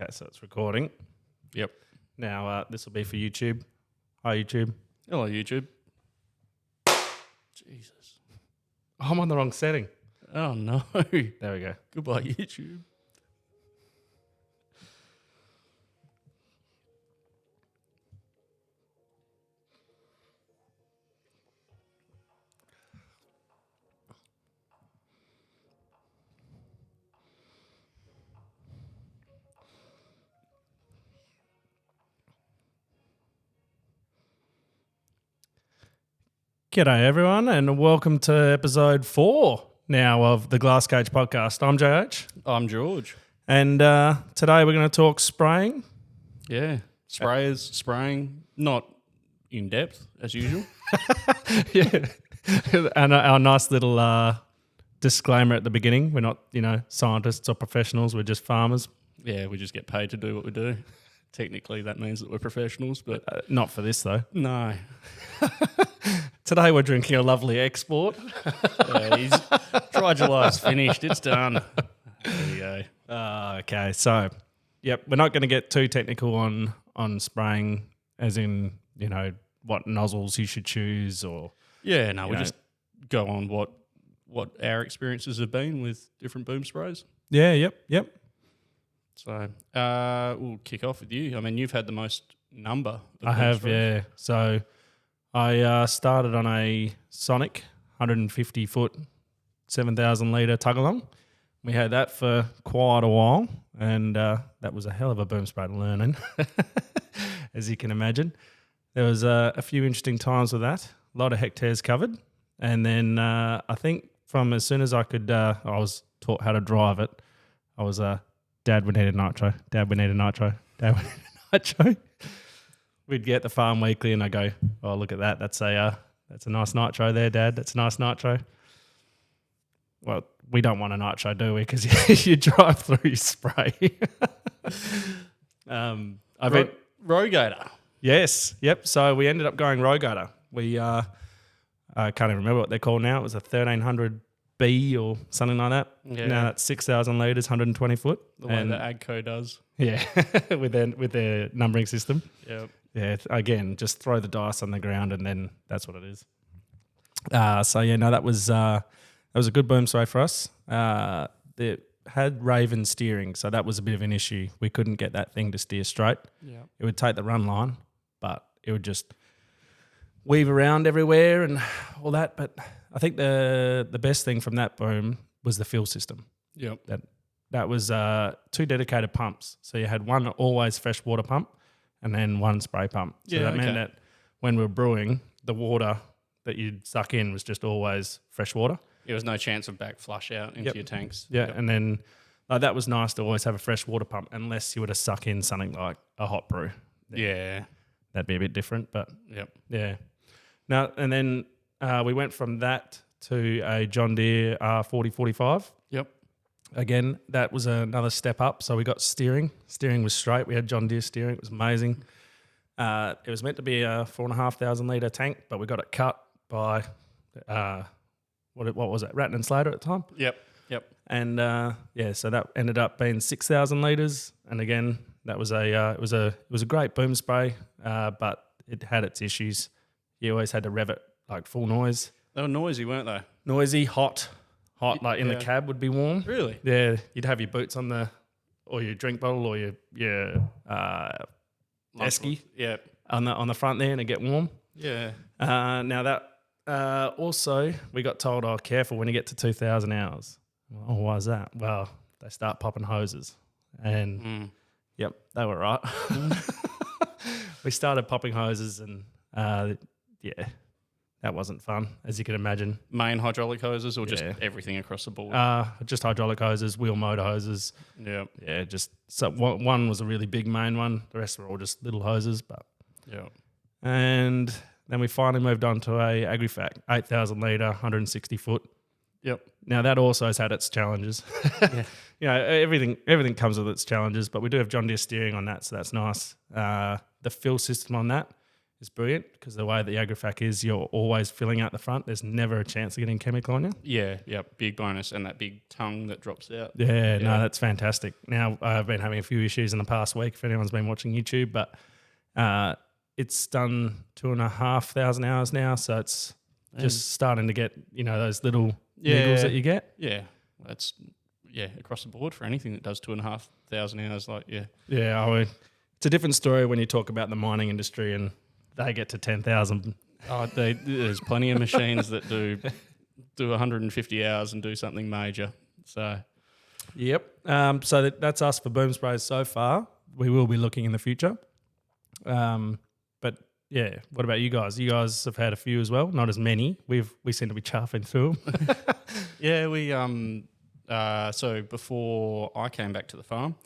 Okay, so it's recording. Yep. Now, this will be for YouTube. Hi, YouTube. Hello, YouTube. Jesus. Oh, I'm on the wrong setting. Oh, no. There we go. Goodbye, YouTube. G'day, everyone, and welcome to episode 4 now of the Glass Cage podcast. I'm JH, I'm George. and today we're going to talk spraying. Yeah. Sprayers, spraying, not in depth as usual. Yeah, and our nice little disclaimer at the beginning. We're not, scientists or professionals. We're just farmers. Yeah, we just get paid to do what we do. Technically, that means that we're professionals, but Not for this, though. no. Today we're drinking a lovely export. Dry July's finished. It's done. There we go. Okay, so, yep, we're not going to get too technical on spraying, as in, what nozzles you should choose or... Yeah, no, we know. just go on what our experiences have been with different boom sprays. Yeah, yep. So we'll kick off with you. I mean, you've had the most number of I boom have, sprays. yeah. So I started on a Sonic 150-foot, 7,000 litre tug-along. We had that for quite a while, and that was a hell of a boom spray to learn in, as you can imagine. There was a few interesting times with that, a lot of hectares covered, and then I think from as soon as I could, I was taught how to drive it. I was Dad, we need a nitro. Dad, we need a nitro. Dad, we need a nitro. We'd get the Farm Weekly and I go, oh, look at that. That's a nice nitro there, Dad. That's a nice nitro. Well, we don't want a nitro, do we? Because you drive through your spray. Rogator. Yes. Yep. So we ended up going Rogator. We, I can't even remember what they're called now. It was a 1300B or something like that. Yeah. Now that's 6,000 litres, 120 foot. The way that AGCO does. Yeah, with their numbering system. Yep. Yeah, again, just throw the dice on the ground and then that's what it is. That was a good boom spray for us. It had Raven steering, so that was a bit of an issue. We couldn't get that thing to steer straight. Yeah. It would take the run line, but it would just weave around everywhere and all that. But I think the best thing from that boom was the fuel system. Yep. That was 2 dedicated pumps. So you had one always fresh water pump and then one spray pump. So that meant that when we were brewing, the water that you'd suck in was just always fresh water. There was no chance of back flush out into your tanks. Yeah, Yep. and then that was nice to always have a fresh water pump unless you were to suck in something like a hot brew. Yeah. That'd be a bit different, but Yep. yeah. Now, and then we went from that to a John Deere 4045. Yep. Again, that was another step up. So we got steering. Steering was straight. We had John Deere steering. It was amazing. It was meant to be a 4,500 litre tank, but we got it cut by, what was it, Ratton and Slater at the time. Yep. And so that ended up being 6,000 litres. And again, that was it was a great boom spray, but it had its issues. You always had to rev it like full noise. They were noisy, weren't they? Noisy, hot, like in the cab would be warm. Really? Yeah, you'd have your boots on or your drink bottle or your esky Yep. on the front there and it'd get warm. Yeah. Now that also we got told, oh, careful when you get to 2,000 hours. Oh, why is that? Well, they start popping hoses, and yep, they were right. We started popping hoses, and that wasn't fun, as you can imagine. Main hydraulic hoses or just everything across the board? Just hydraulic hoses, wheel motor hoses. Yep. Yeah, just so one was a really big main one. The rest were all just little hoses, but Yep. and then we finally moved on to a Agrifac 8,000 litre, 160 foot. Yep. Now that also has had its challenges. Yeah. Everything comes with its challenges, but we do have John Deere steering on that, so that's nice. The fill system on that is brilliant because the way the Agrofac is, you're always filling out the front. There's never a chance of getting chemical on you. Yeah, big bonus, and that big tongue that drops out. Yeah, no, that's fantastic. Now, I've been having a few issues in the past week if anyone's been watching YouTube, but it's done 2,500 hours now, so it's just starting to get, those little niggles that you get. Yeah, that's across the board for anything that does 2,500 hours. Yeah, it's a different story when you talk about the mining industry and they get to 10,000. Oh, there's plenty of machines that do 150 hours and do something major. So, yep. So that's us for boom sprays so far. We will be looking in the future. But yeah, what about you guys? You guys have had a few as well, not as many. We seem to be chaffing through them. Yeah, we so before I came back to the farm,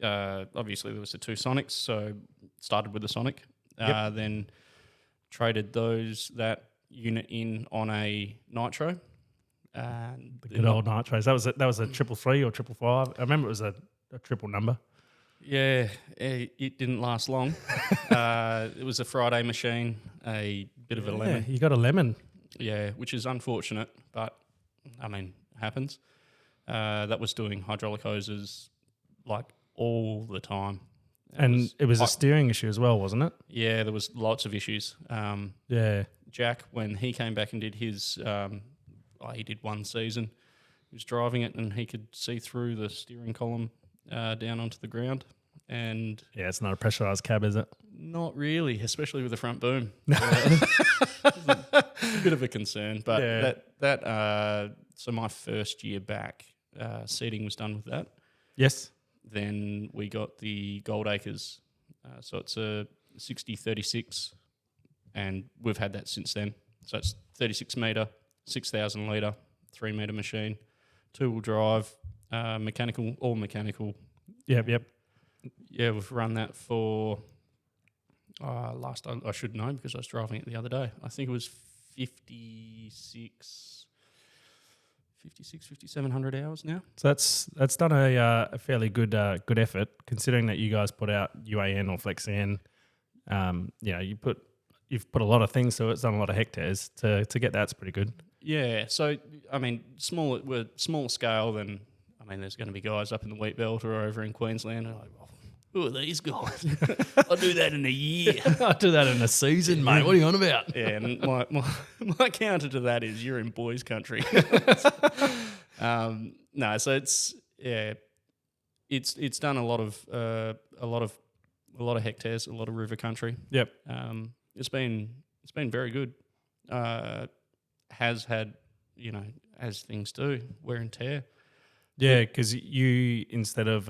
obviously there was the two Sonics, so started with the Sonic, then traded that unit in on a Nitro. The good old Nitros. That was a 333 or 555. I remember it was a triple number. Yeah, it didn't last long. It was a Friday machine, a bit of a lemon. You got a lemon. Yeah, which is unfortunate, but I mean, happens. That was doing hydraulic hoses like all the time. It was a steering issue as well, wasn't it? Yeah, there was lots of issues. Jack, when he came back and did his, he did one season, he was driving it and he could see through the steering column down onto the ground. And yeah, it's not a pressurised cab, is it? Not really, especially with the front boom. It's a bit of a concern, but so my first year back, seating was done with that. Yes. Then we got the Gold Acres, so it's a 60-36, and we've had that since then. So it's 36 metre, 6,000 litre, 3 metre machine, 2-wheel drive, all mechanical. Yep. Yeah, we've run that for I should know because I was driving it the other day. I think it was 5,700 hours now. So that's done a fairly good effort considering that you guys put out UAN or FlexAN. You've put a lot of things to it. It's done a lot of hectares to get that's pretty good. Yeah. So I mean, we're smaller scale than there's going to be guys up in the wheat belt or over in Queensland. And like, who are these guys? I'll do that in a year. I'll do that in a season, mate. What are you on about? Yeah, and my counter to that is you're in boys' country. No, so it's done a lot of hectares, a lot of river country. Yep. It's been very good. Has had, as things do, wear and tear. Yeah, because you, instead of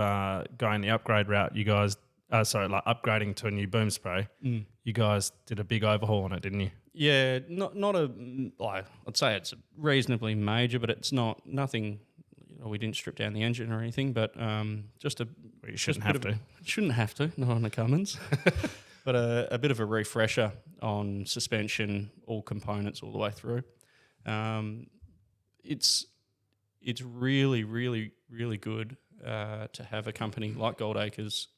going the upgrade route, you guys, upgrading to a new boom spray, you guys did a big overhaul on it, didn't you? Yeah, I'd say it's reasonably major, but it's nothing. We didn't strip down the engine or anything, but just a. Well, you shouldn't have to. Shouldn't have to, not on the Cummins. But a bit of a refresher on suspension, all components, all the way through. It's really, really, really good to have a company like Gold Acres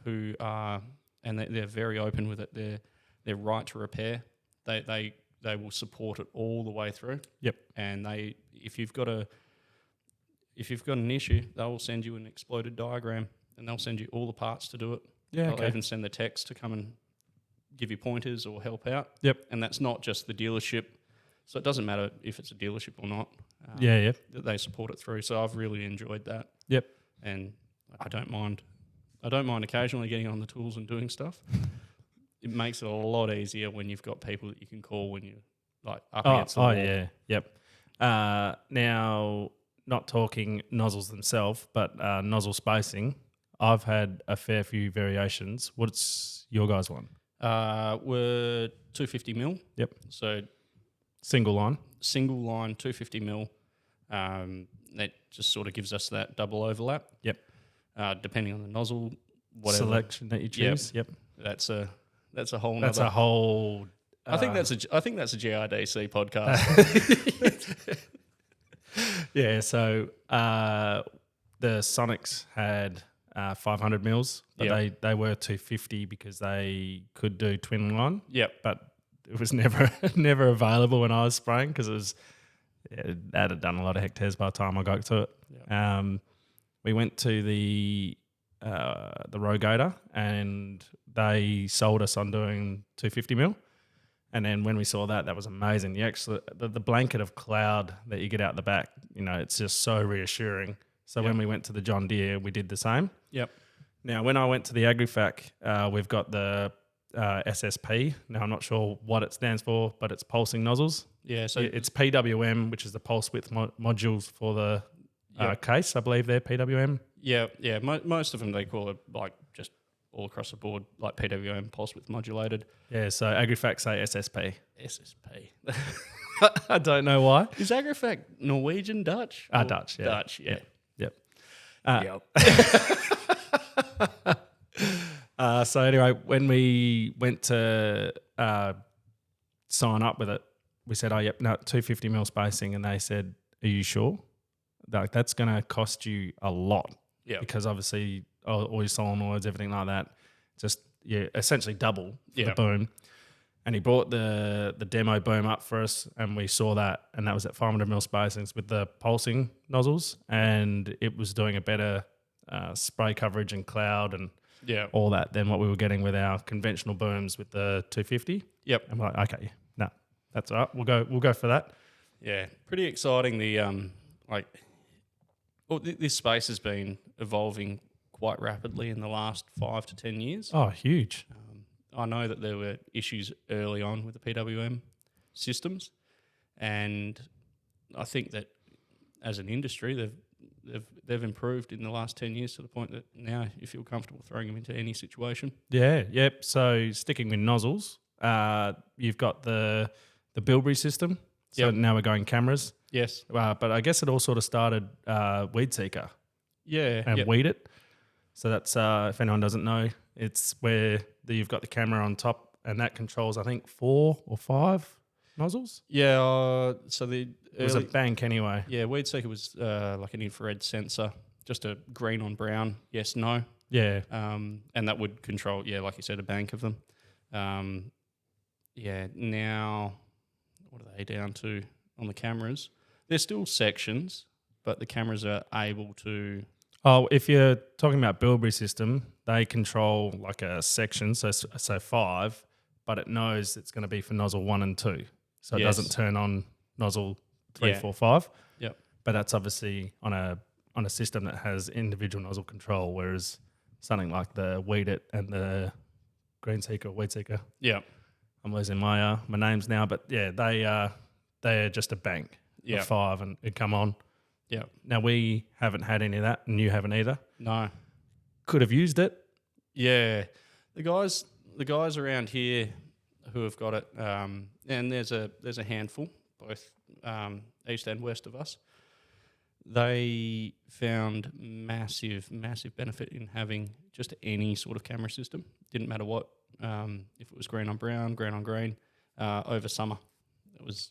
who are, and they're very open with it. They're right to repair. They will support it all the way through. Yep. And if you've got an issue, they'll send you an exploded diagram and they'll send you all the parts to do it. Yeah. They'll even send the techs to come and give you pointers or help out. Yep. And that's not just the dealership. So it doesn't matter if it's a dealership or not. They support it through. So I've really enjoyed that. Yep. And I don't mind occasionally getting on the tools and doing stuff. It makes it a lot easier when you've got people that you can call when you're like up against the wall. Yeah. Yep. Now, not talking nozzles themselves, but nozzle spacing. I've had a fair few variations. What's your guys' one? We're 250 mil. Yep. So single line, 250 mil. That just sort of gives us that double overlap. Yep. Depending on the nozzle, whatever selection that you choose. Yep. That's a whole. That's a whole. I think that's a GIDC podcast. Yeah. So the Sonics had 500 mils, but Yep. they were 250 because they could do twin line, Yep. but it was never never available when I was spraying because it was that had done a lot of hectares by the time I got to it. Yep. We went to the Rogator and they sold us on doing 250 mil. And then when we saw that, that was amazing. The blanket of cloud that you get out the back, it's just so reassuring. So when we went to the John Deere, we did the same. Yep. Now, when I went to the AgriFac, we've got the SSP. Now, I'm not sure what it stands for, but it's pulsing nozzles. Yeah. So It's PWM, which is the pulse width modules for the Yep. case. I believe they're PWM. yeah. Most of them they call it like just all across the board, like PWM, pulse width modulated. Yeah, so AgriFac say SSP. SSP. I don't know why. Is AgriFac Norwegian, Dutch? Or Dutch, yeah. Dutch, yeah. Yep. Yep. So anyway, when we went to sign up with it, we said, "Oh, yep, no, 250 mil spacing," and they said, "Are you sure? Like that's going to cost you a lot, Yeah. because obviously all your solenoids, everything like that, just essentially double for the boom." And he brought the demo boom up for us, and we saw that, and that was at 500 mil spacings with the pulsing nozzles, and it was doing a better spray coverage and cloud and all that than what we were getting with our conventional booms with the 250. Yep. I'm like, okay, no, that's all right. We'll go for that. Yeah. Pretty exciting. This space has been evolving quite rapidly in the last 5 to 10 years. Oh, huge. I know that there were issues early on with the PWM systems, and I think that as an industry, they've improved in the last 10 years to the point that now you feel comfortable throwing them into any situation. Yeah, yep. So sticking with nozzles, you've got the Bilberry system. So now we're going cameras. Yes. But I guess it all sort of started Weed Seeker Yeah. and Weed It. So that's, if anyone doesn't know, it's where you've got the camera on top, and that controls, I think, 4 or 5 nozzles. Yeah. So It was a bank anyway. Yeah, Weed Seeker was like an infrared sensor, just a green on brown, yes, no. Yeah. And that would control, like you said, a bank of them. Now, what are they down to on the cameras? There's still sections, but the cameras are able to... Oh, if you're talking about Bilberry system, they control like a section, so 5, but it knows it's going to be for nozzle 1 and 2. So it doesn't turn on nozzle 3, 4, 5. Yep. But that's obviously on a system that has individual nozzle control, whereas something like the Weed It and the Green Seeker or Weed Seeker. Yeah. I'm losing my names now, but yeah, they're just a bank of 5 and it come on. Yeah. Now we haven't had any of that, and you haven't either. No. Could have used it. Yeah. The guys around here who have got it, and there's a handful, both east and west of us. They found massive benefit in having just any sort of camera system. Didn't matter what, if it was green on brown, green on green, over summer. It was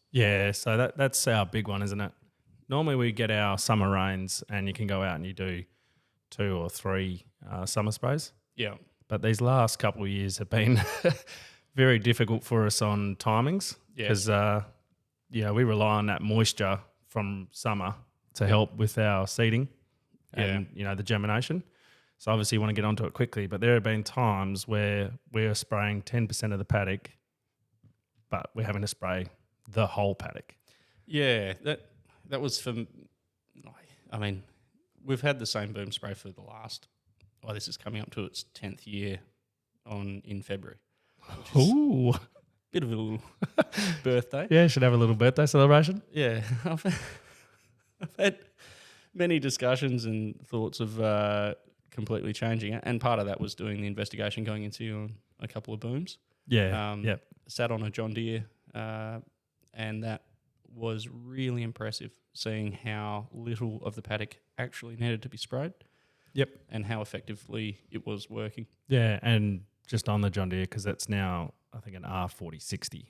so that's our big one, isn't it? Normally we get our summer rains and you can go out and you do 2 or 3 summer sprays. Yeah. But these last couple of years have been very difficult for us on timings because we rely on that moisture from summer to help with our seeding and the germination. So obviously you want to get onto it quickly, but there have been times where we're spraying 10% of the paddock, but we're having to spray the whole paddock. Yeah, that was for... I mean, we've had the same boom spray for the last... this is coming up to its 10th year in February. Ooh. Bit of a little birthday. Yeah, should have a little birthday celebration. Yeah. I've had many discussions and thoughts of completely changing it, and part of that was doing the investigation, going into a couple of booms. Yeah, Sat on a John Deere, and that was really impressive, seeing how little of the paddock actually needed to be sprayed. Yep. And how effectively it was working. Yeah, and just on the John Deere, because that's now, I think, an R4060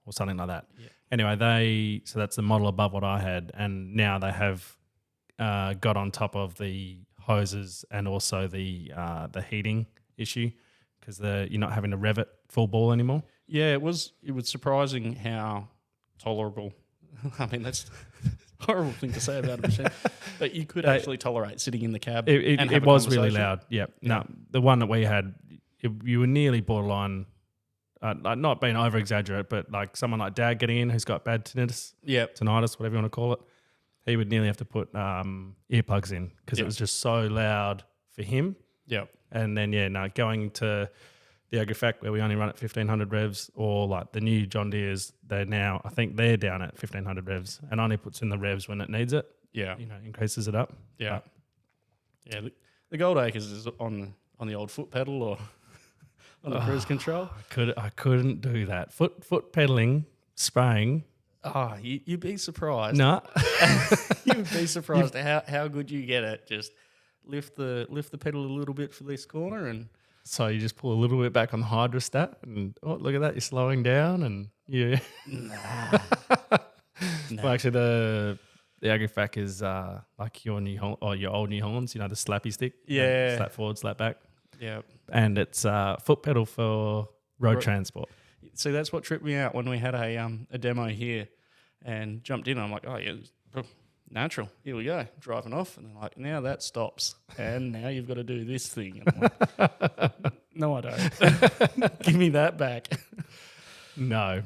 or something like that. Yeah. Anyway, so that's the model above what I had, and now they have got on top of the hoses and also the heating issue because you're not having to rev it full ball anymore. Yeah, it was surprising how tolerable. I mean, that's a horrible thing to say about a machine, but you could actually tolerate sitting in the cab. It was really loud. Yeah. No, the one that we had, you were nearly borderline, like not being over exaggerate, but like someone like Dad getting in who's got bad tinnitus, whatever you want to call it. He would nearly have to put earplugs in because it was just so loud for him. Yeah. And then, going to the Agrifac where we only run at 1,500 revs, or like the new John Deeres, I think they're down at 1,500 revs and only puts in the revs when it needs it. Yeah. Increases it up. Yeah. The Gold Acres is on the old foot pedal or on the cruise control. I couldn't do that. Foot pedaling, spraying. Oh, you'd be surprised. No. You'd be surprised how good you get it. Just lift the pedal a little bit for this corner, and so you just pull a little bit back on the hydrostat, and look at that, you're slowing down, and yeah. Nah. Well, actually, the Agrifac is like your your old New Hollands, the slappy stick. Yeah. Slap forward, slap back. Yeah. And it's foot pedal for road transport. See, that's what tripped me out when we had a demo here and jumped in. I'm like, oh, yeah, natural. Here we go. Driving off. And they're like, now that stops. And now you've got to do this thing. And I'm like, no, I don't. Give me that back. No.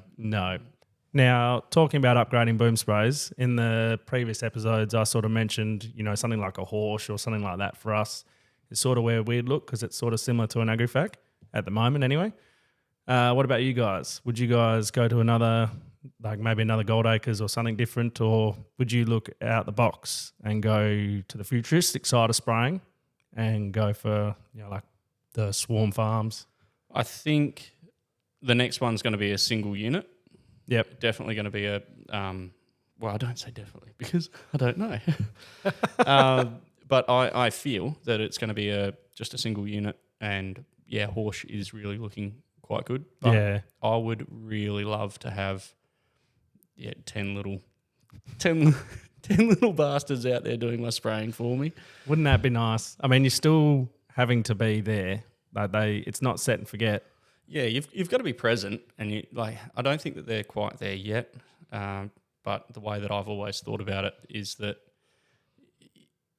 Now, talking about upgrading boom sprays, in the previous episodes, I sort of mentioned, something like a Horsch or something like that for us is sort of where we'd look because it's sort of similar to an Agrifac at the moment anyway. What about you guys? Would you guys go to another, like maybe another Gold Acres or something different, or would you look out the box and go to the futuristic side of spraying and go for, like the swarm farms? I think the next one's going to be a single unit. Yep. Definitely going to be a, well, I don't say definitely because I don't know. But I feel that it's going to be just a single unit, and Horsch is really looking quite good. But I would really love to have 10 little bastards out there doing my spraying for me. Wouldn't that be nice? I mean, you're still having to be there. Like it's not set and forget. Yeah, you've got to be present, and I don't think that they're quite there yet. But the way that I've always thought about it is that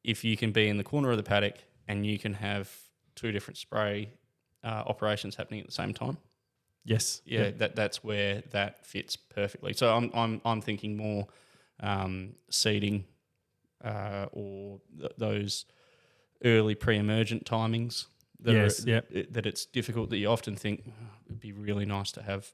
if you can be in the corner of the paddock and you can have two different spray operations happening at the same time. Yes. Yeah, that's where that fits perfectly. So I'm thinking more seeding or those early pre-emergent timings. That it's difficult, that you often think it'd be really nice to have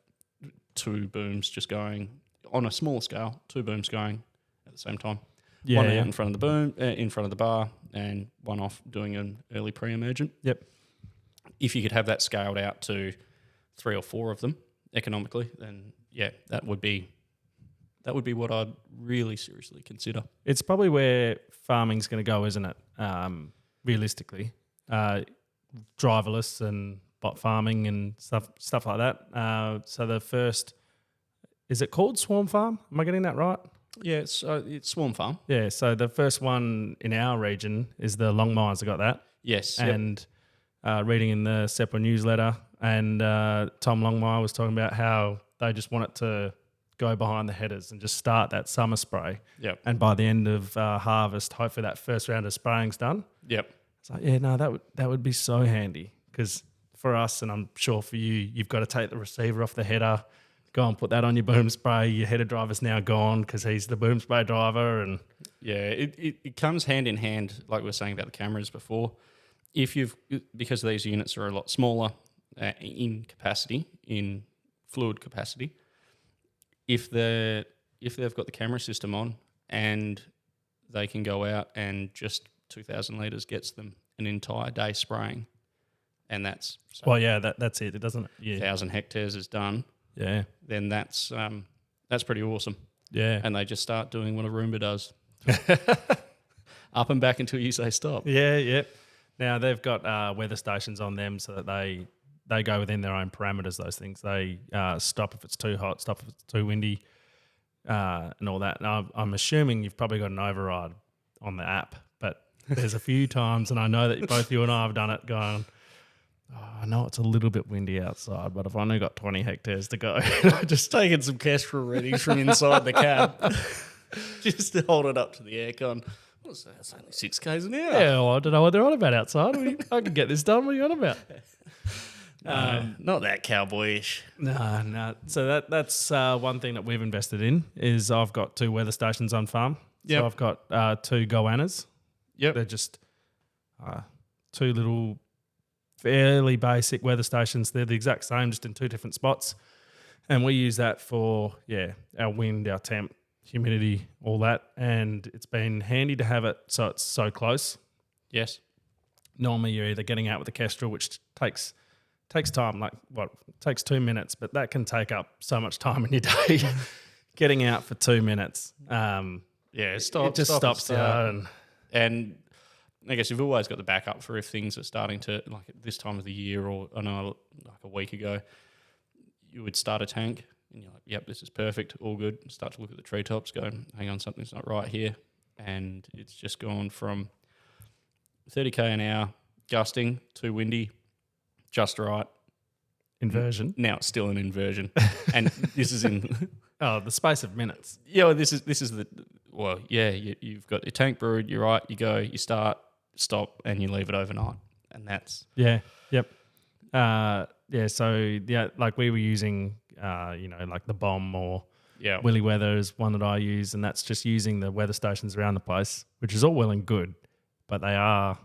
two booms just going on a smaller scale, two booms going at the same time. One out in front of the boom, in front of the bar, and one off doing an early pre-emergent. Yep. If you could have that scaled out to 3 or 4 of them economically, then that would be what I'd really seriously consider. It's probably where farming's going to go, isn't it? Realistically, driverless and bot farming and stuff like that. So the first, is it called Swarm Farm? Am I getting that right? Yeah, it's Swarm Farm. Yeah, so the first one in our region is the Longmires. I got that. Yes. And reading in the Seppa newsletter, and Tom Longmire was talking about how they just want it to go behind the headers and just start that summer spray. Yep. And by the end of harvest, hopefully that first round of spraying's done. Yep. It's like, that would be so handy because for us, and I'm sure for you, you've got to take the receiver off the header, go and put that on your boom spray. Your header driver's now gone because he's the boom spray driver. And it comes hand in hand, like we were saying about the cameras before. Because these units are a lot smaller in capacity, in fluid capacity, if they've got the camera system on and they can go out and just 2,000 litres gets them an entire day spraying, and that's that's it, doesn't it? Yeah, 1,000 hectares is done. Yeah, then that's pretty awesome. Yeah, and they just start doing what a Roomba does, up and back until you say stop. Yeah. Now they've got weather stations on them so that they go within their own parameters. Those things, they stop if it's too hot, stop if it's too windy, and all that. And I'm assuming you've probably got an override on the app, but there's a few times, and I know that both you and I have done it going, I know it's a little bit windy outside, but I've only got 20 hectares to go. Just taking some Kestrel readies from inside the cab, just to hold it up to the aircon. What's that? It's only 6 k's an hour. Yeah, well, I don't know what they're on about outside. I can get this done. What are you on about? Not that cowboyish. No. So that's one thing that we've invested in is I've got 2 weather stations on farm. Yep. So I've got 2 goannas. Yep. They're just 2 little fairly basic weather stations. They're the exact same, just in 2 different spots. And we use that for, our wind, our temp, humidity, all that. And it's been handy to have it so it's so close. Yes. Normally you're either getting out with the Kestrel, which takes time, takes 2 minutes, but that can take up so much time in your day. Getting out for 2 minutes. It just stops you. And I guess you've always got the backup for if things are starting to, like at this time of the year, or I know like a week ago, you would start a tank and you're like, yep, this is perfect, all good. Start to look at the treetops, go, hang on, something's not right here. And it's just gone from 30k an hour, gusting, too windy, just right. Inversion. Now it's still an inversion. And this is in... the space of minutes. Yeah, well, this is the... Well, yeah, you've got your tank brewed, you're right, you go, you start, stop, and you leave it overnight. And that's... Yeah, yep. Like we were using, like the Bomb or Willy Weather is one that I use, and that's just using the weather stations around the place, which is all well and good, but they are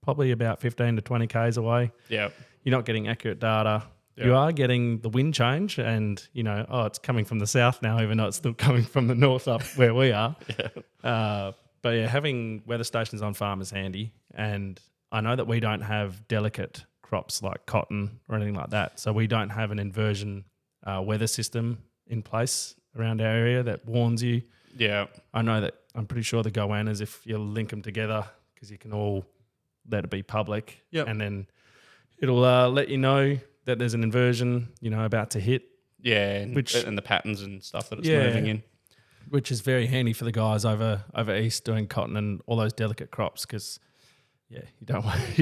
probably about 15 to 20 Ks away. Yeah. You're not getting accurate data. Yep. You are getting the wind change and, it's coming from the south now, even though it's still coming from the north up where we are. But having weather stations on farm is handy. And I know that we don't have delicate crops like cotton or anything like that. So we don't have an inversion weather system in place around our area that warns you. Yeah. I know that I'm pretty sure the goannas, if you link them together, because you can all let it be public. Yep. And then it'll let you know that there's an inversion, about to hit. Yeah, and the patterns and stuff that it's moving in. Which is very handy for the guys over east doing cotton and all those delicate crops because, you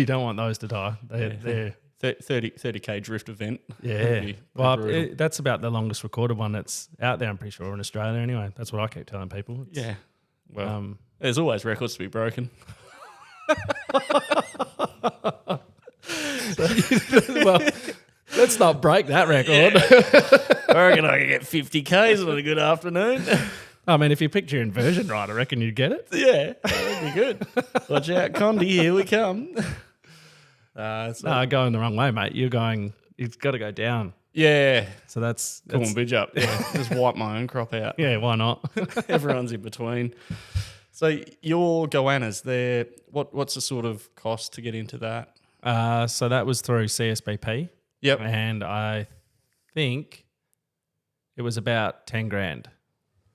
don't want those to die. They're 30k drift event. Yeah. Well, that's about the longest recorded one that's out there, I'm pretty sure, in Australia anyway. That's what I keep telling people. Well, there's always records to be broken. Let's not break that record. I reckon I can get 50 Ks on a good afternoon. I mean, if you picked your inversion right, I reckon you'd get it. Yeah, that'd be good. Watch out, Condi, here we come. Going the wrong way, mate. It's got to go down. Yeah. So that's Cool and bitch up. Yeah, just wipe my own crop out. Yeah, why not? Everyone's in between. So your goannas, what's the sort of cost to get into that? So that was through CSBP. Yep. And I think it was about 10 grand.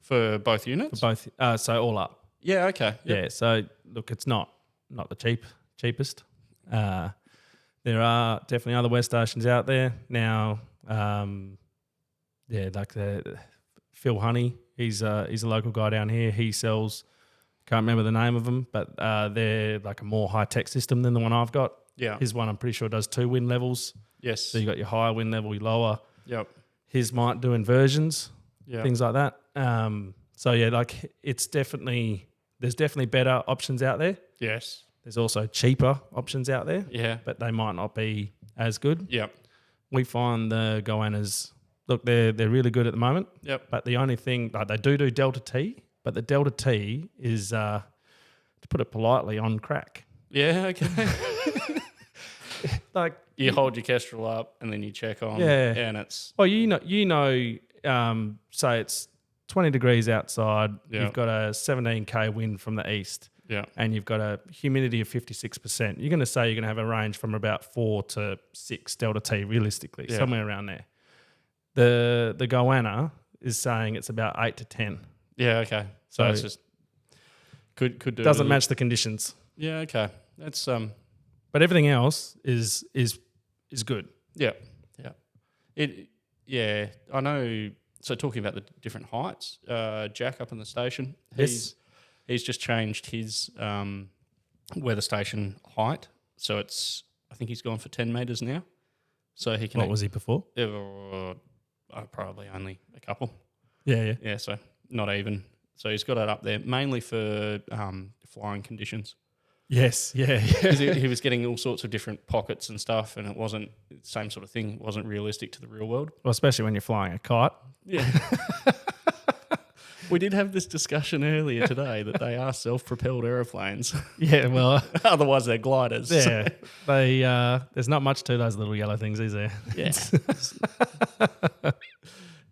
For both units? For both, so all up. Yeah, okay. Yep. Yeah, so look, it's not the cheapest. There are definitely other weather stations out there now. Like the Phil Honey, he's a local guy down here. He sells, can't remember the name of them, but they're like a more high-tech system than the one I've got. Yeah. His one, I'm pretty sure, does 2 wind levels. Yes. So you got your higher wind level, your lower. Yep. His might do inversions, things like that. There's definitely better options out there. Yes. There's also cheaper options out there. Yeah. But they might not be as good. Yep. We find the goannas, look, they're really good at the moment. Yep. But the only thing, they do Delta T, but the Delta T is, to put it politely, on crack. Yeah, okay. Like you hold your Kestrel up and then you check on, and it's say it's 20 degrees outside. Yeah. You've got a 17k wind from the east, and you've got a humidity of 56%. You're going to say you're going to have a range from about 4 to 6 delta T, realistically, somewhere around there. The goanna is saying it's about 8 to 10. Yeah, okay. So it's just could do. Doesn't match the conditions. Yeah, okay. That's But everything else is good. Yeah. I know. So talking about the different heights, Jack up in the station, he's just changed his weather station height. So I think he's gone for 10 metres now. So he can. What was he before? Probably only a couple. Yeah. Yeah, so not even. So he's got it up there mainly for flying conditions. Yes, yeah. 'Cause he was getting all sorts of different pockets and stuff, and it wasn't the same sort of thing. It wasn't realistic to the real world. Well, especially when you're flying a kite. Yeah. We did have this discussion earlier today that they are self-propelled aeroplanes. Yeah, well, Otherwise, they're gliders. yeah. They there's not much to those little yellow things, is there? Yeah.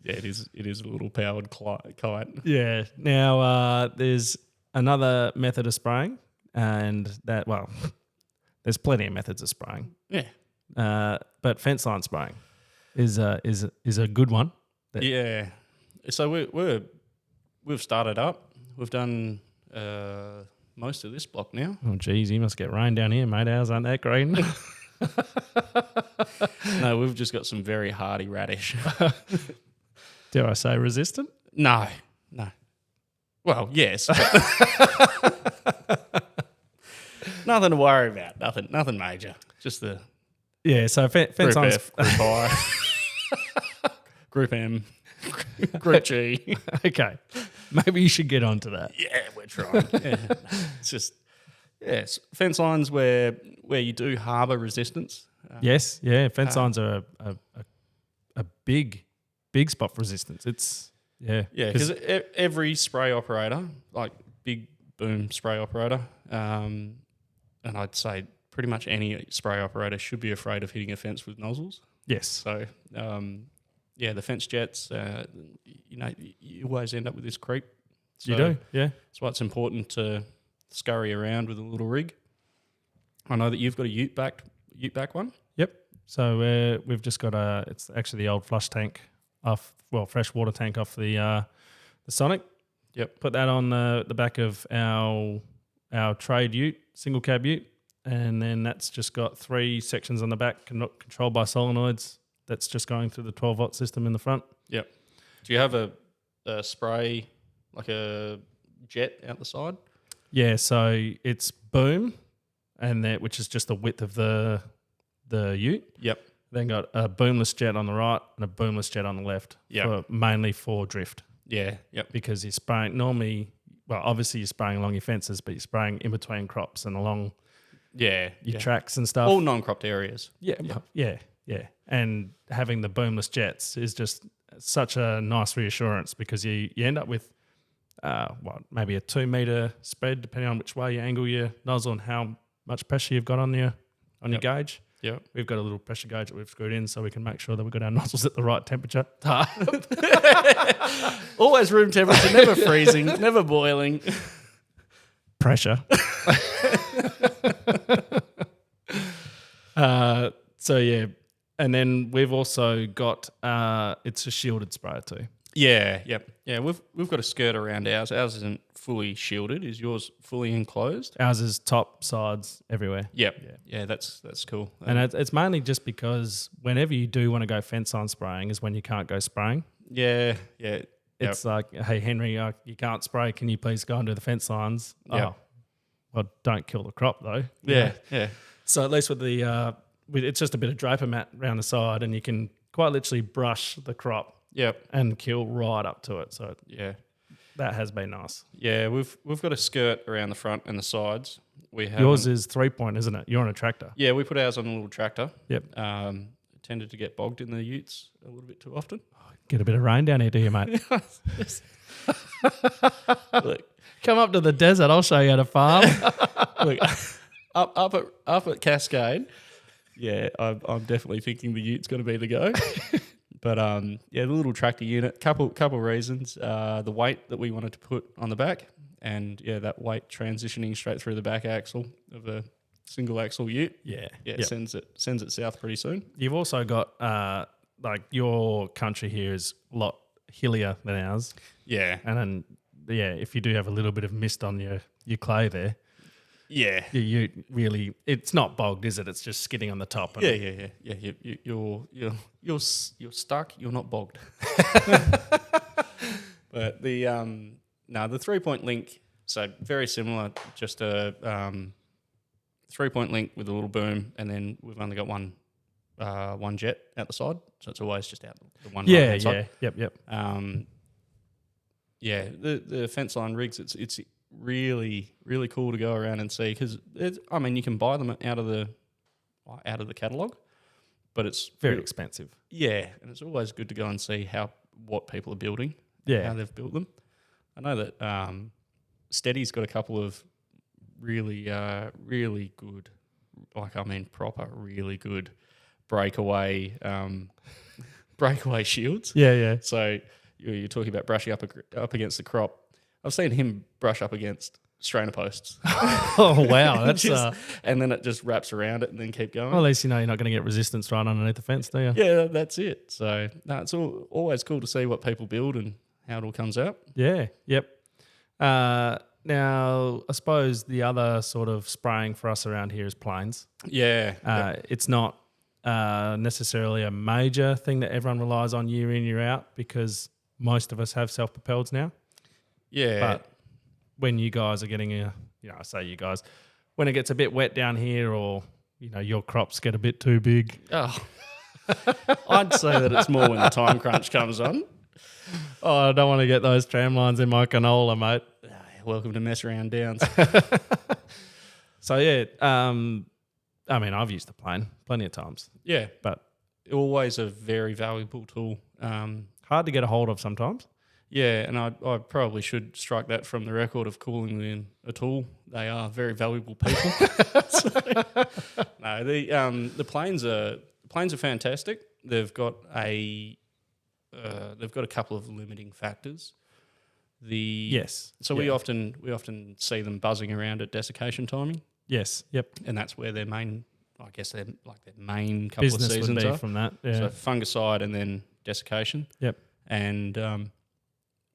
Yeah, it is. It is a little powered kite. Yeah. Now there's another method of spraying, and there's plenty of methods of spraying. Yeah. But fence line spraying is a good one. Yeah. So we've started up. We've done most of this block now. Oh, geez, you must get rain down here, mate. Ours aren't that green. No, we've just got some very hardy radish. Dare I say resistant? No. Well, yes. Nothing to worry about. Nothing major. Just the Yeah, so fence Group lines. F, Group I, Group M, Group G. Okay, maybe you should get onto that. Yeah, we're trying. Yeah. It's just fence lines where you do harbour resistance. Yes, yeah, fence lines are a big spot for resistance. It's Because every spray operator, like big boom spray operator, and I'd say pretty much any spray operator should be afraid of hitting a fence with nozzles. yes, So, the fence jets, you always end up with this creep. So you do, yeah. That's why it's important to scurry around with a little rig. I know that you've got a ute back one. Yep. So we've just got it's actually the old flush tank fresh water tank off the Sonic. Yep. Put that on the back of our trade ute, single cab ute, and then that's just got 3 sections on the back controlled by solenoids. That's just going through the 12-volt system in the front. Yep. Do you have a spray, like a jet out the side? Yeah, so it's boom, which is just the width of the ute. Yep. Then got a boomless jet on the right and a boomless jet on the left. Yep. Mainly for drift. Yeah. Yep. Because you're spraying normally. Well, obviously you're spraying along your fences, but you're spraying in between crops and along your tracks and stuff. All non-cropped areas. Yeah. And having the boomless jets is just such a nice reassurance because you end up with maybe a 2 meter spread depending on which way you angle your nozzle and how much pressure you've got on your gauge. Yeah, we've got a little pressure gauge that we've screwed in so we can make sure that we've got our nozzles at the right temperature. Always room temperature, never freezing, never boiling. Pressure. So yeah, and then we've also got it's a shielded sprayer too. Yeah, yep. Yeah, we've got a skirt around ours. Ours isn't fully shielded. Is yours fully enclosed? Ours is top, sides, everywhere. Yep. Yeah, that's cool. And it's mainly just because whenever you do want to go fence line spraying is when you can't go spraying. Yeah. It's like, hey, Henry, you can't spray. Can you please go and do the fence lines? Yep. Oh, well, don't kill the crop though. Yeah. So at least with the, it's just a bit of draper mat around the side and you can quite literally brush the crop. Yep. And kill right up to it. So yeah, that has been nice. Yeah, we've got a skirt around the front and the sides. Yours is 3-point, isn't it? You're on a tractor. Yeah, we put ours on a little tractor. Yep. Tended to get bogged in the utes a little bit too often. Get a bit of rain down here, do you, mate? Look, come up to the desert. I'll show you how to farm. Look, up at Cascade. Yeah, I'm definitely thinking the ute's going to be the go. But the little tractor unit, couple reasons. The weight that we wanted to put on the back, and that weight transitioning straight through the back axle of a single axle ute. Yep. sends it south pretty soon. You've also got like your country here is a lot hillier than ours. Yeah, and then if you do have a little bit of mist on your clay there. Yeah, you really, it's not bogged, is it? It's just skidding on the top. Yeah. You're stuck. You're not bogged. But the 3-point link, so very similar. Just a 3-point link with a little boom, and then we've only got one jet out the side, so it's always just out the one right-hand side. Yep. The fence line rigs, it's really, really cool to go around and see, because you can buy them out of the catalogue, but it's Very expensive. Yeah, and it's always good to go and see what people are building, how they've built them. I know that Steady's got a couple of really, really good, proper, really good breakaway shields. Yeah. So you're talking about brushing up against the crop. I've seen him brush up against strainer posts. Oh, wow. That's and then it just wraps around it and then keep going. well, at least you know you're not going to get resistance right underneath the fence, do you? Yeah, that's it. So it's always cool to see what people build and how it all comes out. Yeah, yep. Now, I suppose the other sort of spraying for us around here is planes. Yeah. It's not necessarily a major thing that everyone relies on year in, year out, because most of us have self-propelleds now. Yeah. But when you guys are getting I say you guys, when it gets a bit wet down here, or, your crops get a bit too big. Oh, I'd say that it's more when the time crunch comes on. Oh, I don't want to get those tram lines in my canola, mate. Welcome to Mess Around Downs. So, yeah, I've used the plane plenty of times. Yeah. But always a very valuable tool. Hard to get a hold of sometimes. Yeah, and I probably should strike that from the record of calling them a tool. They are very valuable people. The planes are fantastic. They've got a couple of limiting factors. So we often see them buzzing around at desiccation timing. Yes. Yep. And that's where their main couple Business of seasons would be are from that. Yeah. So fungicide and then desiccation. Yep. And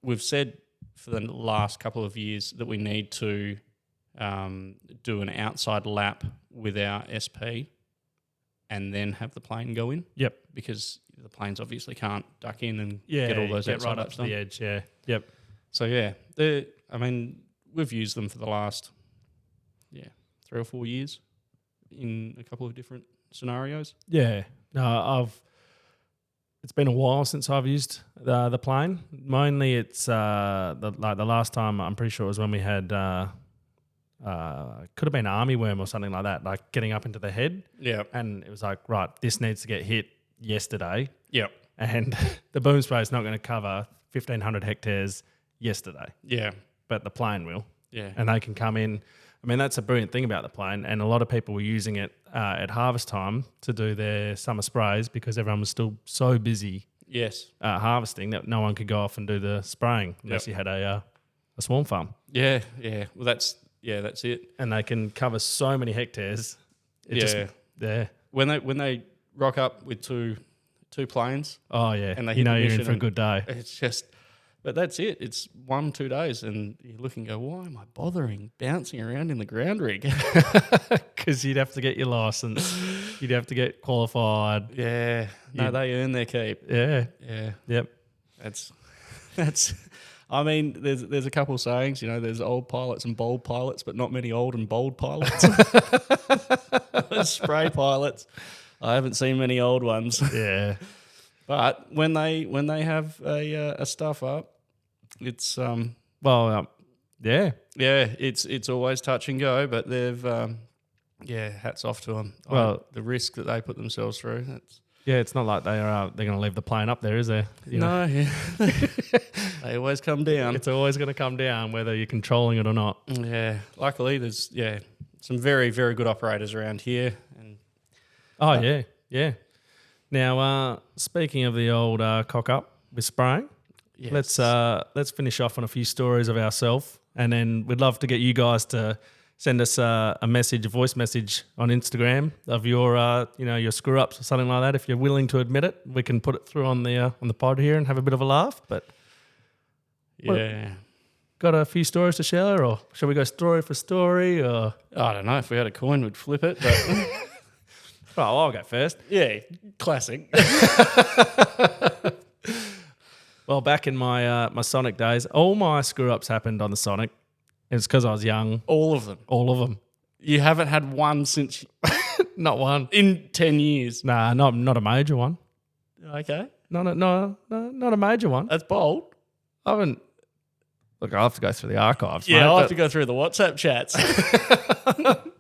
we've said for the last couple of years that we need to do an outside lap with our SP and then have the plane go in. Yep. Because the planes obviously can't duck in and get all those outside right up laps to done. the edge. Yeah. Yep. So we've used them for the last 3 or 4 years in a couple of different scenarios. Yeah. No, it's been a while since I've used the plane. Mainly, it's the last time, I'm pretty sure it was when we had could have been army worm or something like that, like getting up into the head. Yeah. And it was like, right, this needs to get hit yesterday. Yeah. And the boom spray is not going to cover 1,500 hectares yesterday. Yeah. But the plane will. Yeah. And they can come in. I mean, that's a brilliant thing about the plane, and a lot of people were using it at harvest time to do their summer sprays because everyone was still so busy harvesting that no one could go off and do the spraying unless you had a swarm farm. Yeah. Well, that's it. And they can cover so many hectares. When they rock up with two planes. Oh, yeah. And they you're in for a good day. It's just... But that's it. It's 1-2 days, and you look and go, why am I bothering bouncing around in the ground rig? Because you'd have to get your license. You'd have to get qualified. Yeah. No, they earn their keep. Yeah. Yeah. Yep. That's. I mean, there's a couple of sayings. There's old pilots and bold pilots, but not many old and bold pilots. Spray pilots. I haven't seen many old ones. Yeah. But when they have a stuff up, it's it's always touch and go. But they've hats off to them. Well, the risk that they put themselves through. It's not like they're going to leave the plane up there, is there? No, they always come down. It's always going to come down, whether you're controlling it or not. Yeah, luckily there's some very, very good operators around here. And yeah. Now, speaking of the old cock up with spraying, let's finish off on a few stories of ourselves, and then we'd love to get you guys to send us a voice message on Instagram of your your screw ups or something like that. If you're willing to admit it, we can put it through on the pod here and have a bit of a laugh. But got a few stories to share, or shall we go story for story? Or I don't know. If we had a coin, we'd flip it. But oh, I'll go first. Yeah, classic. Well, back in my my Sonic days, all my screw ups happened on the Sonic. It's because I was young. All of them. You haven't had one since Not one. in 10 years. Nah, not a major one. Okay. Not a major one. That's bold. I haven't. Look, I'll have to go through the archives. Yeah, mate, I'll but- have to go through the WhatsApp chats.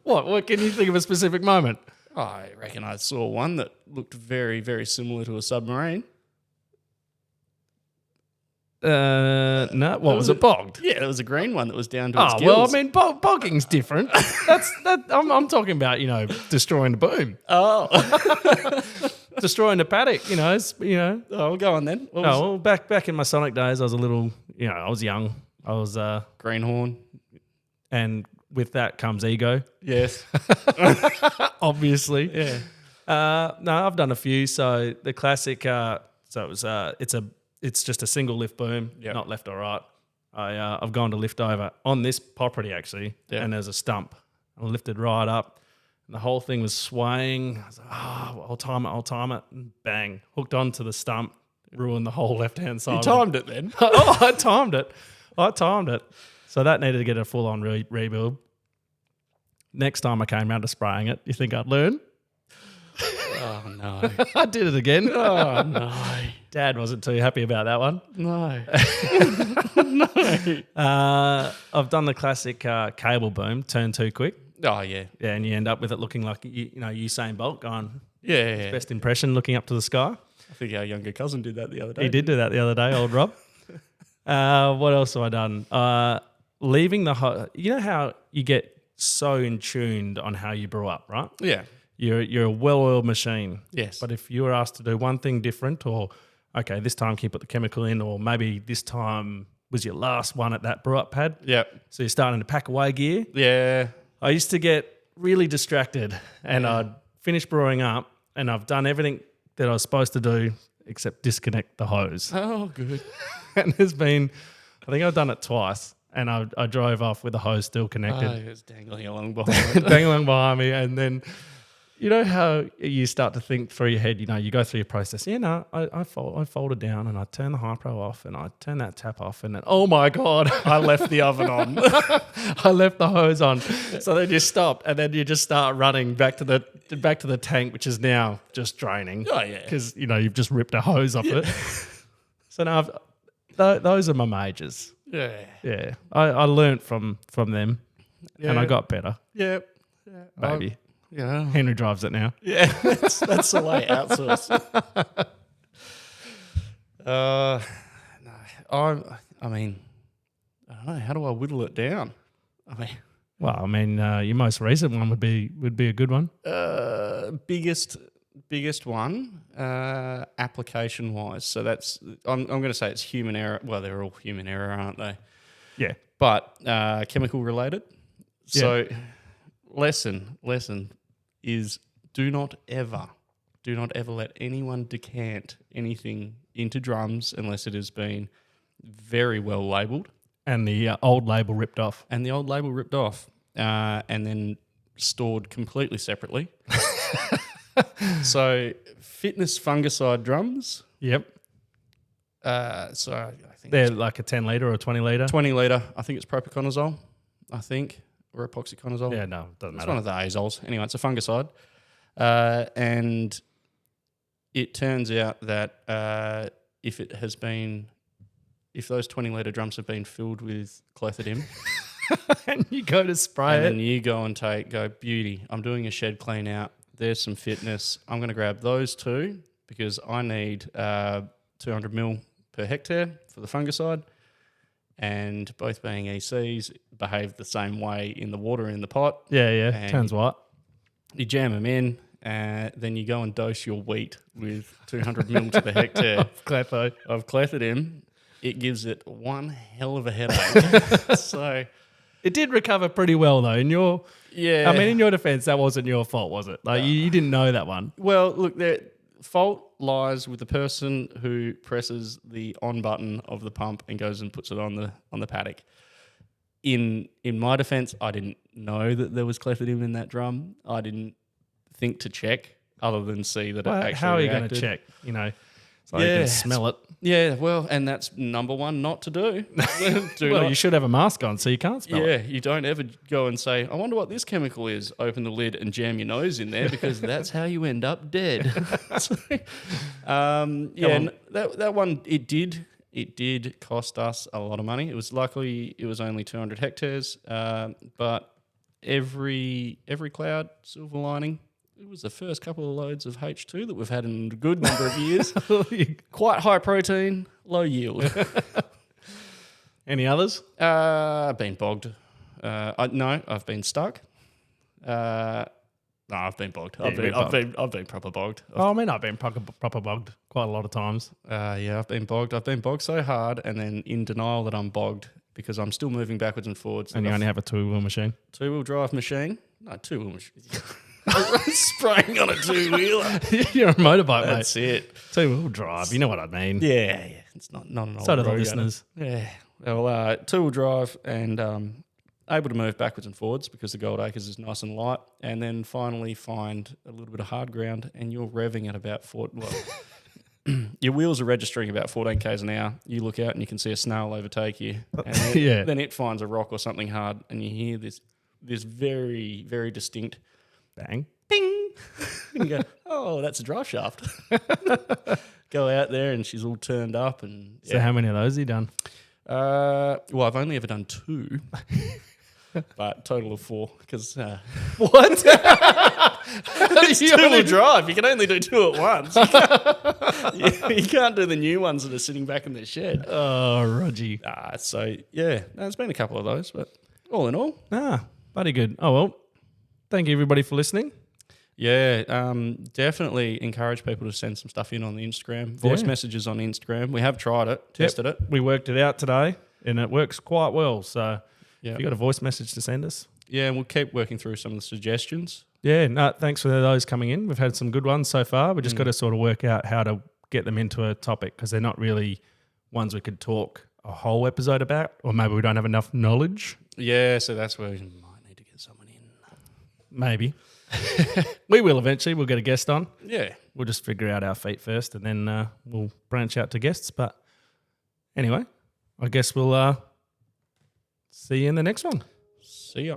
What can you think of a specific moment? I reckon I saw one that looked very, very similar to a submarine. No, what was it? Bogged. Yeah, there was a green one that was down to Oh its gills. well, I mean, bogging's different. I'm talking about destroying the boom, Oh. destroying the paddock. Oh, we'll go on then. What was well, back in my Sonic days, I was a little, I was young. I was, Greenhorn. and with that comes ego, Yes. obviously. Yeah. No, I've done a few. So the classic, so it was, it's just a single lift boom, Yep. not left or right. I've gone to lift over on this property actually, Yep. and there's a stump. I lifted right up, and the whole thing was swaying. I was like, I'll time it, and bang, hooked onto the stump, ruined the whole left hand side. You timed it then. I timed it. So that needed to get a full on rebuild. Next time I came around to spraying it, you think I'd learn? Oh, no. I did it again. Oh, no. Dad wasn't too happy about that one. No. I've done the classic cable boom, turn too quick. Oh, yeah. Yeah, and you end up with it looking like Usain Bolt going Yeah. best impression, looking up to the sky. I think our younger cousin did that the other day. He did do that the other day, old Rob. What else have I done? Leaving the you know how you get so in tuned on how you brew up, right? Yeah. You're a well-oiled machine. Yes. But if you were asked to do one thing different, or okay, this time can you put the chemical in, or maybe this time was your last one at that brew up pad, Yeah. so you're starting to pack away gear. Yeah. I used to get really distracted, and I'd finish brewing up, and I've done everything that I was supposed to do except disconnect the hose. Oh, good. And I think I've done it twice, and I drove off with the hose still Oh, connected, it was dangling along behind. dangling behind me, and then. You know how you start to think through your head, you go through your process. Yeah, no, I folded down and I turned the Hypro off and I turned that tap off and then, oh my God, I left the oven on. I left the hose on. So then you stop and then you just start running back to the tank, which is now just draining. Oh, yeah. Because, you've just ripped a hose off it. So now those are my majors. Yeah. Yeah. I learnt from them and I got better, Yeah. maybe. Yeah. Henry drives it now. Yeah. That's the way outsource. No. I mean, I don't know. How do I whittle it down? Well, your most recent one would be a good one. Biggest one, application wise. So that's I'm going to say it's human error. Well, they're all human error, aren't they? Yeah. But chemical related. So lesson is do not ever let anyone decant anything into drums unless it has been very well labelled. And the old label ripped off. And the old label ripped off and then stored completely separately. So fitness fungicide drums. Yep. So I think They're like a 10 litre or a 20 litre. 20 litre. I think it's propiconazole, or epoxyconazole. Yeah, no, doesn't It's matter. one of the azoles. Anyway, it's a fungicide. And it turns out that if those 20 litre drums have been filled with clethodim, And you go to spray and it. then you go and go, beauty, I'm doing a shed clean out. There's some fitness. I'm going to grab those two because I need 200 mil per hectare for the fungicide. And both being ECs behave the same way in the water in the pot. Yeah, And turns white. You jam them in, then you go and dose your wheat with 200 mil to the hectare of clethodim. It gives it one hell of a headache. So It did recover pretty well though. In your defence, that wasn't your fault, was it? Like you didn't know that one. well, look, the fault lies with the person who presses the on button of the pump and goes and puts it on the paddock. In my defence, I didn't know that there was clethodim in that drum. I didn't think to check other than see that it actually How are you going to reacted. check? so you can smell it. Yeah, well, and that's number one not to do. Well, you should have a mask on so you can't smell it. Yeah, you don't ever go and say, I wonder what this chemical is. Open the lid and jam your nose in there because that's how you end up dead. That one, it did cost us a lot of money. It was luckily, it was only 200 hectares, but every cloud, silver lining. It was the first couple of loads of H2 that we've had in a good number of years. Quite high protein, low yield. Any others? I've been bogged. I've been stuck. No, I've been bogged. I've been proper bogged. I've been proper bogged quite a lot of times. I've been bogged. I've been bogged so hard and then in denial that I'm bogged because I'm still moving backwards and forwards. And you only have a two-wheel machine? Two-wheel drive machine? No, two-wheel machine. Spraying on a two-wheeler. You're a motorbike, mate. That's it. Two-wheel drive. You know what I mean. Yeah. It's not an old So do the road listeners. Yeah. Well, two-wheel drive and able to move backwards and forwards because the Gold Acres is nice and light, and then finally find a little bit of hard ground and you're revving at about your wheels are registering about 14 k's an hour. You look out and you can see a snail overtake you, and then it finds a rock or something hard, and you hear this very, very distinct bang, bing, and you go, "Oh, that's a drive shaft." Go out there, and she's all turned up. And so, how many of those have you done? Well, I've only ever done 2. But total of 4, because what? It's two-wheel drive. You can only do 2 at once. You can't do the new ones that are sitting back in the shed. Oh, Rogie. There's been a couple of those, but all in all, bloody good. Oh well, thank you everybody for listening. Yeah, definitely encourage people to send some stuff in on the Instagram, voice messages on Instagram. We have tried it, tested it. We worked it out today, and it works quite well. So. Yeah. If you got a voice message to send us. Yeah, and we'll keep working through some of the suggestions. Yeah, no, thanks for those coming in. We've had some good ones so far. We just got to sort of work out how to get them into a topic because they're not really ones we could talk a whole episode about, or maybe we don't have enough knowledge. Yeah, so that's where we might need to get someone in. Maybe. We will eventually. We'll get a guest on. Yeah. We'll just figure out our feet first and then we'll branch out to guests. But anyway, I guess we'll... see you in the next one. See ya.